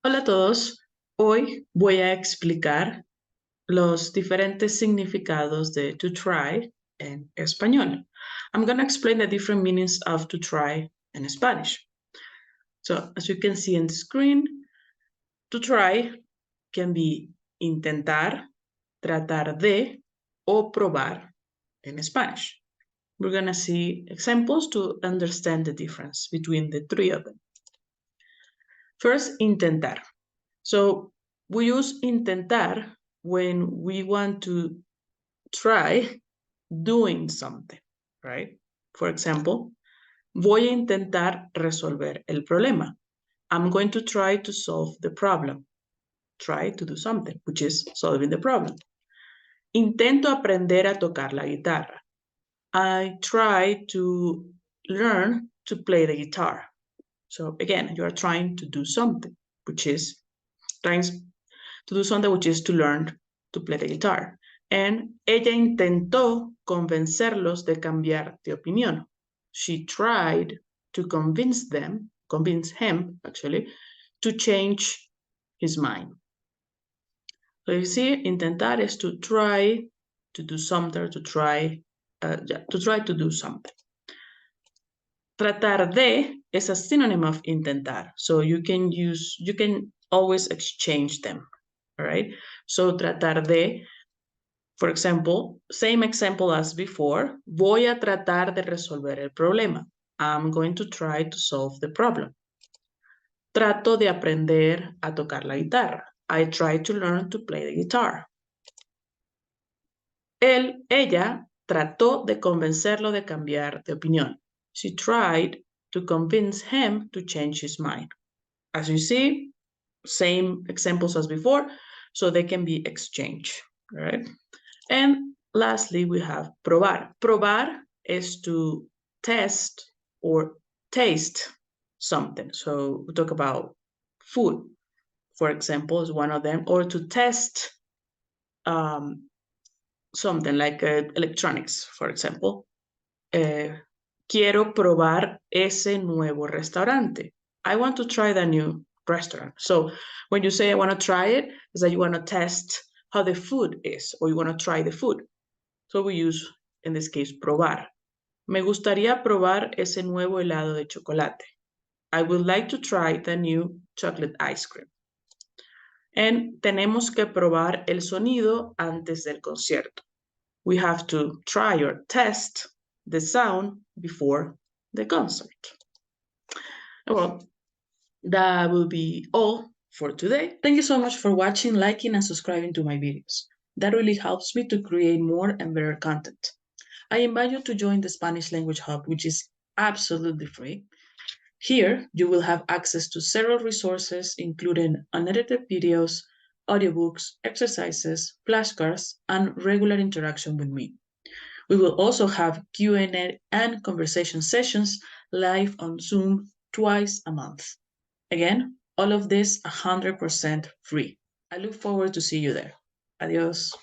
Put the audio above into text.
Hola a todos, hoy voy a explicar los diferentes significados de to try en español. I'm going to explain the different meanings of to try in Spanish. So, as you can see on the screen, to try can be intentar, tratar de, o probar in Spanish. We're going to see examples to understand the difference between the three of them. First, intentar. So we use intentar when we want to try doing something, right? For example, voy a intentar resolver el problema. I'm going to try to solve the problem. Try to do something, which is solving the problem. Intento aprender a tocar la guitarra. I try to learn to play the guitar. So again, you are trying to do something, which is trying to do something, which is to learn to play the guitar. And ella intentó convencerlos de cambiar de opinión. She tried to convince him, actually, to change his mind. So you see, intentar is to try to do something, to try to do something. Tratar de is a synonym of intentar. So you can always exchange them, all right? So tratar de, for example, same example as before, voy a tratar de resolver el problema. I'm going to try to solve the problem. Trato de aprender a tocar la guitarra. I try to learn to play the guitar. Ella trató de convencerlo de cambiar de opinión. She tried to convince him to change his mind. As you see, same examples as before, so they can be exchanged, right? And lastly, we have probar. Probar is to test or taste something. So we talk about food, for example, is one of them, or to test something like electronics, for example. Quiero probar ese nuevo restaurante. I want to try the new restaurant. So when you say I want to try it, is that you want to test how the food is, or you want to try the food. So we use, in this case, probar. Me gustaría probar ese nuevo helado de chocolate. I would like to try the new chocolate ice cream. And tenemos que probar el sonido antes del concierto. We have to try or test the sound before the concert. Well, that will be all for today. Thank you so much for watching, liking, and subscribing to my videos. That really helps me to create more and better content. I invite you to join the Spanish Language Hub, which is absolutely free. Here, you will have access to several resources, including unedited videos, audiobooks, exercises, flashcards, and regular interaction with me. We will also have Q&A and conversation sessions live on Zoom twice a month. Again, all of this 100% free. I look forward to see you there. Adios.